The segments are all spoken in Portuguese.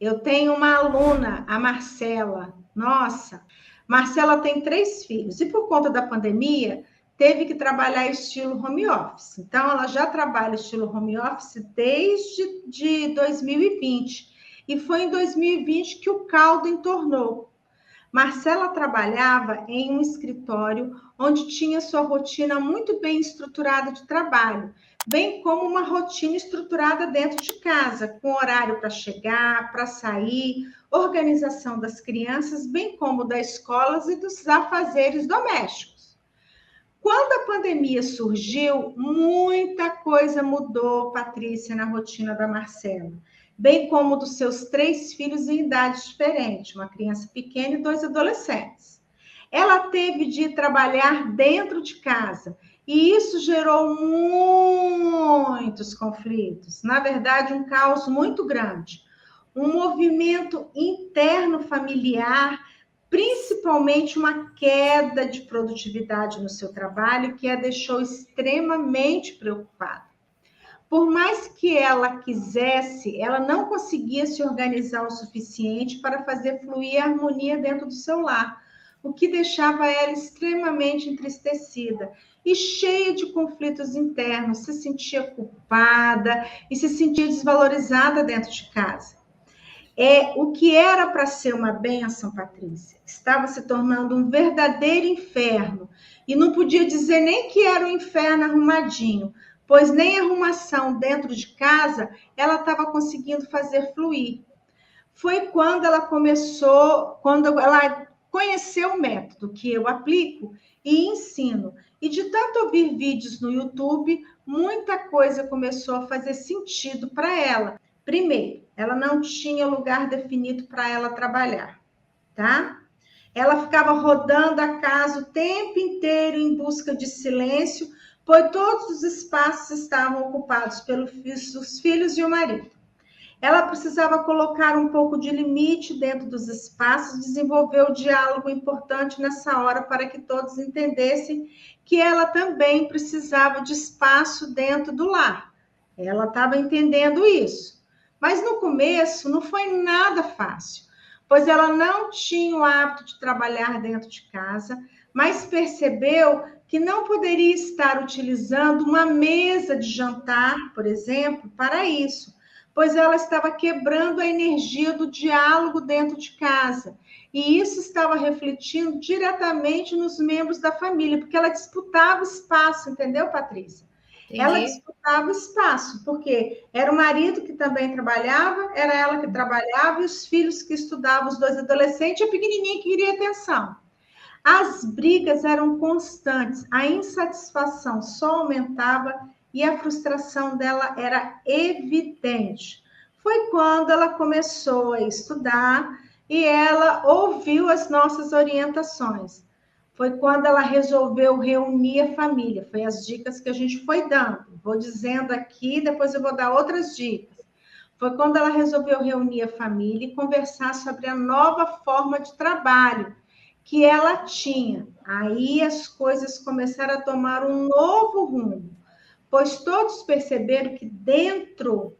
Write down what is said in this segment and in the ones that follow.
Eu tenho uma aluna, a Marcela. Nossa, Marcela tem 3 filhos e por conta da pandemia teve que trabalhar estilo home office. Então, ela já trabalha estilo home office desde 2020 e foi em 2020 que o caldo entornou. Marcela trabalhava em um escritório onde tinha sua rotina muito bem estruturada de trabalho, bem como uma rotina estruturada dentro de casa, com horário para chegar, para sair, organização das crianças, bem como das escolas e dos afazeres domésticos. Quando a pandemia surgiu, muita coisa mudou, Patrícia, na rotina da Marcela, bem como dos seus 3 filhos em idades diferentes, uma criança pequena e 2 adolescentes. Ela teve de trabalhar dentro de casa e isso gerou muitos conflitos, na verdade, um caos muito grande, um movimento interno familiar, principalmente uma queda de produtividade no seu trabalho, que a deixou extremamente preocupada. Por mais que ela quisesse, ela não conseguia se organizar o suficiente para fazer fluir a harmonia dentro do seu lar, o que deixava ela extremamente entristecida e cheia de conflitos internos, se sentia culpada e se sentia desvalorizada dentro de casa. O que era para ser uma bênção, Patrícia, estava se tornando um verdadeiro inferno. E não podia dizer nem que era um inferno arrumadinho, pois nem arrumação dentro de casa ela estava conseguindo fazer fluir. Foi quando ela conheceu o método que eu aplico e ensino. E de tanto ouvir vídeos no YouTube, muita coisa começou a fazer sentido para ela. Primeiro, ela não tinha lugar definido para ela trabalhar, tá? Ela ficava rodando a casa o tempo inteiro em busca de silêncio, pois todos os espaços estavam ocupados pelos filhos e o marido. Ela precisava colocar um pouco de limite dentro dos espaços, desenvolver o diálogo importante nessa hora para que todos entendessem que ela também precisava de espaço dentro do lar. Ela estava entendendo isso. Mas no começo não foi nada fácil, pois ela não tinha o hábito de trabalhar dentro de casa, mas percebeu que não poderia estar utilizando uma mesa de jantar, por exemplo, para isso, pois ela estava quebrando a energia do diálogo dentro de casa. E isso estava refletindo diretamente nos membros da família, porque ela disputava espaço, entendeu, Patrícia? Ela Entendi. disputava espaço, porque era o marido que também trabalhava, era ela que trabalhava, e os filhos que estudavam, os 2 adolescentes, e a pequenininha que queria atenção. As brigas eram constantes, a insatisfação só aumentava e a frustração dela era evidente. Foi quando ela começou a estudar e ela ouviu as nossas orientações. Foi quando ela resolveu reunir a família. Foi as dicas que a gente foi dando. Vou dizendo aqui, depois eu vou dar outras dicas. Foi quando ela resolveu reunir a família e conversar sobre a nova forma de trabalho que ela tinha. Aí as coisas começaram a tomar um novo rumo, pois todos perceberam que dentro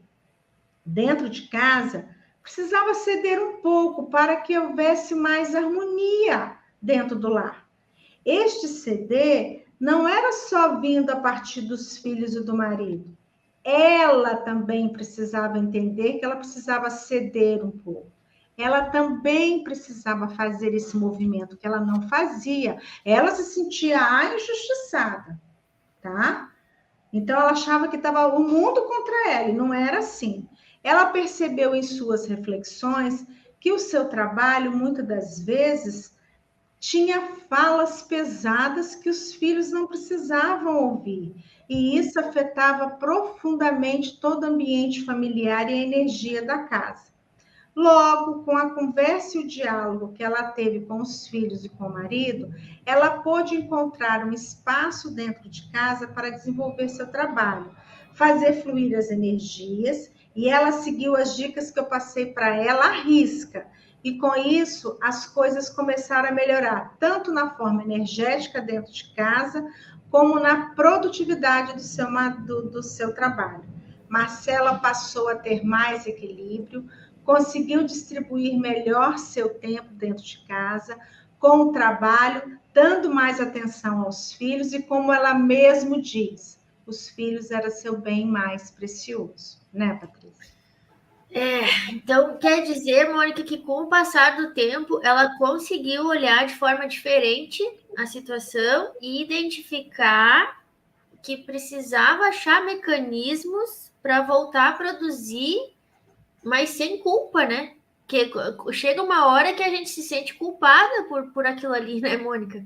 de casa precisava ceder um pouco para que houvesse mais harmonia dentro do lar. Este ceder não era só vindo a partir dos filhos e do marido. Ela também precisava entender que ela precisava ceder um pouco. Ela também precisava fazer esse movimento que ela não fazia. Ela se sentia injustiçada, tá? Então ela achava que estava o mundo contra ela, e não era assim. Ela percebeu em suas reflexões que o seu trabalho, muitas das vezes, tinha falas pesadas que os filhos não precisavam ouvir. E isso afetava profundamente todo o ambiente familiar e a energia da casa. Logo, com a conversa e o diálogo que ela teve com os filhos e com o marido, ela pôde encontrar um espaço dentro de casa para desenvolver seu trabalho, fazer fluir as energias, e ela seguiu as dicas que eu passei para ela à risca. E com isso, as coisas começaram a melhorar, tanto na forma energética dentro de casa, como na produtividade do seu trabalho. Marcela passou a ter mais equilíbrio, conseguiu distribuir melhor seu tempo dentro de casa, com o trabalho, dando mais atenção aos filhos e, como ela mesmo diz, os filhos eram seu bem mais precioso, né, Patrícia? Então quer dizer, Mônica, que com o passar do tempo ela conseguiu olhar de forma diferente a situação e identificar que precisava achar mecanismos para voltar a produzir, mas sem culpa, né? Que chega uma hora que a gente se sente culpada por aquilo ali, né, Mônica?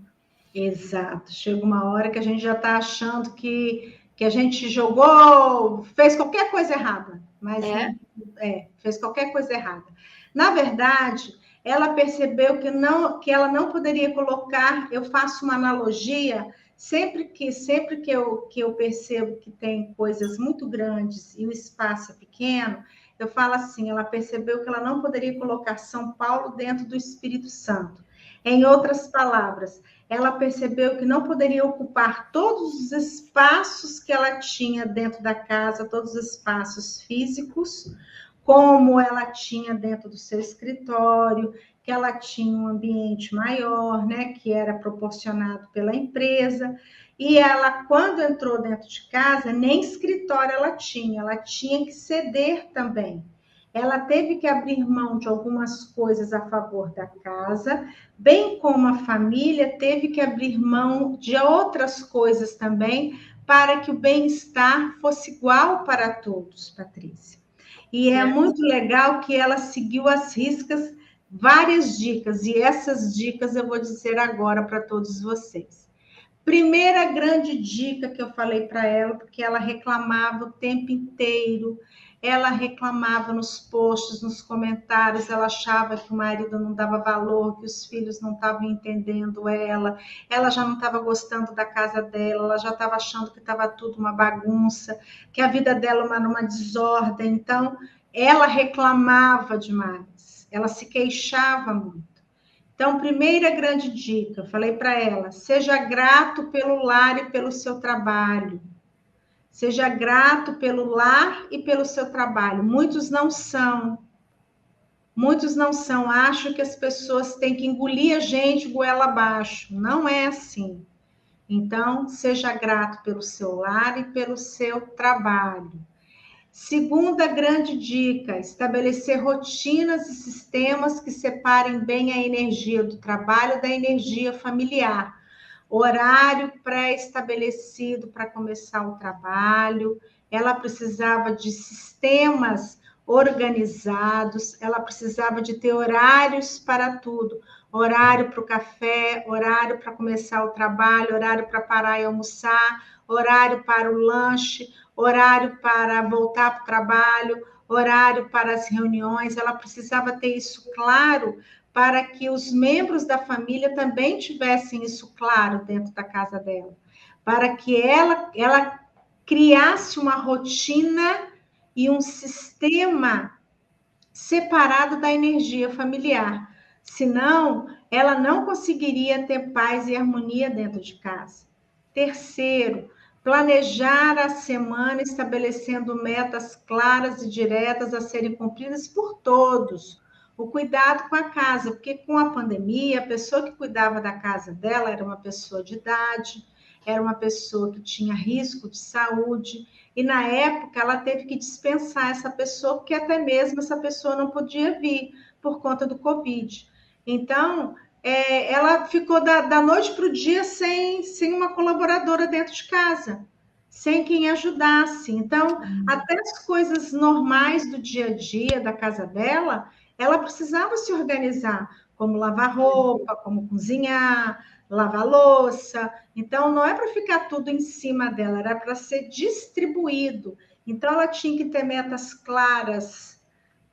Exato. Chega uma hora que a gente já está achando que a gente jogou, fez qualquer coisa errada, mas fez qualquer coisa errada. Na verdade, ela percebeu que ela não poderia colocar. Eu faço uma analogia. Sempre que eu percebo que tem coisas muito grandes e o espaço é pequeno, eu falo assim: ela percebeu que ela não poderia colocar São Paulo dentro do Espírito Santo. Em outras palavras, ela percebeu que não poderia ocupar todos os espaços que ela tinha dentro da casa, todos os espaços físicos, como ela tinha dentro do seu escritório, que ela tinha um ambiente maior, né, que era proporcionado pela empresa. E ela, quando entrou dentro de casa, nem escritório ela tinha que ceder também. Ela teve que abrir mão de algumas coisas a favor da casa, bem como a família teve que abrir mão de outras coisas também, para que o bem-estar fosse igual para todos, Patrícia. E é muito legal que ela seguiu às riscas várias dicas, e essas dicas eu vou dizer agora para todos vocês. Primeira grande dica que eu falei para ela, porque ela reclamava o tempo inteiro, ela reclamava nos posts, nos comentários, ela achava que o marido não dava valor, que os filhos não estavam entendendo ela já não estava gostando da casa dela, ela já estava achando que estava tudo uma bagunça, que a vida dela era uma desordem. Então, ela reclamava demais, ela se queixava muito. Então, primeira grande dica, falei para ela: seja grato pelo lar e pelo seu trabalho. Seja grato pelo lar e pelo seu trabalho. Muitos não são. Muitos não são. Acham que as pessoas têm que engolir a gente goela abaixo. Não é assim. Então, seja grato pelo seu lar e pelo seu trabalho. Segunda grande dica: estabelecer rotinas e sistemas que separem bem a energia do trabalho da energia familiar. Horário pré-estabelecido para começar o trabalho. Ela precisava de sistemas organizados, ela precisava de ter horários para tudo. Horário para o café, horário para começar o trabalho, horário para parar e almoçar, horário para o lanche, horário para voltar para o trabalho, horário para as reuniões. Ela precisava ter isso claro para que os membros da família também tivessem isso claro dentro da casa dela, para que ela criasse uma rotina e um sistema separado da energia familiar. Senão, ela não conseguiria ter paz e harmonia dentro de casa. Terceiro, planejar a semana estabelecendo metas claras e diretas a serem cumpridas por todos. O cuidado com a casa, porque com a pandemia, a pessoa que cuidava da casa dela era uma pessoa de idade, era uma pessoa que tinha risco de saúde, e na época ela teve que dispensar essa pessoa, porque até mesmo essa pessoa não podia vir por conta do Covid. Então, ela ficou da noite para o dia sem uma colaboradora dentro de casa, sem quem ajudasse. Então, até as coisas normais do dia a dia da casa dela, ela precisava se organizar, como lavar roupa, como cozinhar, lavar louça. Então, não é para ficar tudo em cima dela, era para ser distribuído. Então, ela tinha que ter metas claras,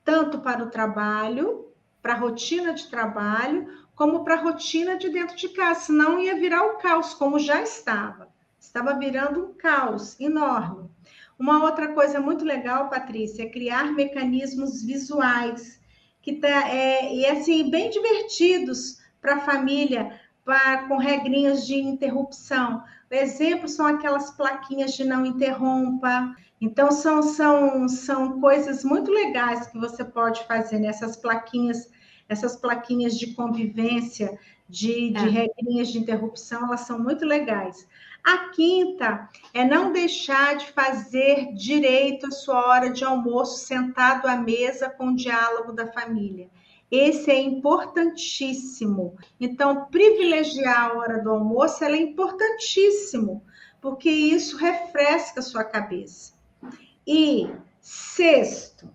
tanto para o trabalho, para a rotina de trabalho, como para a rotina de dentro de casa, senão ia virar o caos, como já estava. Estava virando um caos enorme. Uma outra coisa muito legal, Patrícia, é criar mecanismos visuais, e assim, bem divertidos para a família, com regrinhas de interrupção. O exemplo são aquelas plaquinhas de não interrompa. Então, são coisas muito legais que você pode fazer nessas plaquinhas, essas plaquinhas de convivência, de regrinhas de interrupção, elas são muito legais. A quinta é não deixar de fazer direito a sua hora de almoço sentado à mesa com o diálogo da família. Esse é importantíssimo. Então, privilegiar a hora do almoço é importantíssimo, porque isso refresca a sua cabeça. E sexto,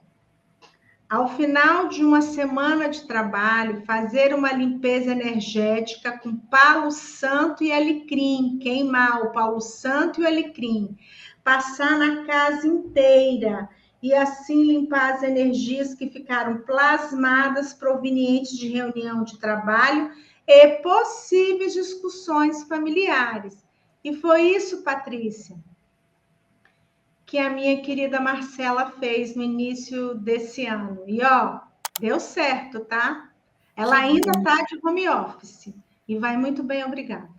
ao final de uma semana de trabalho, fazer uma limpeza energética com palo santo e alecrim, queimar o palo santo e o alecrim, passar na casa inteira e assim limpar as energias que ficaram plasmadas provenientes de reunião de trabalho e possíveis discussões familiares. E foi isso, Patrícia, que a minha querida Marcela fez no início desse ano. E, deu certo, tá? Ela ainda está de home office e vai muito bem, obrigada.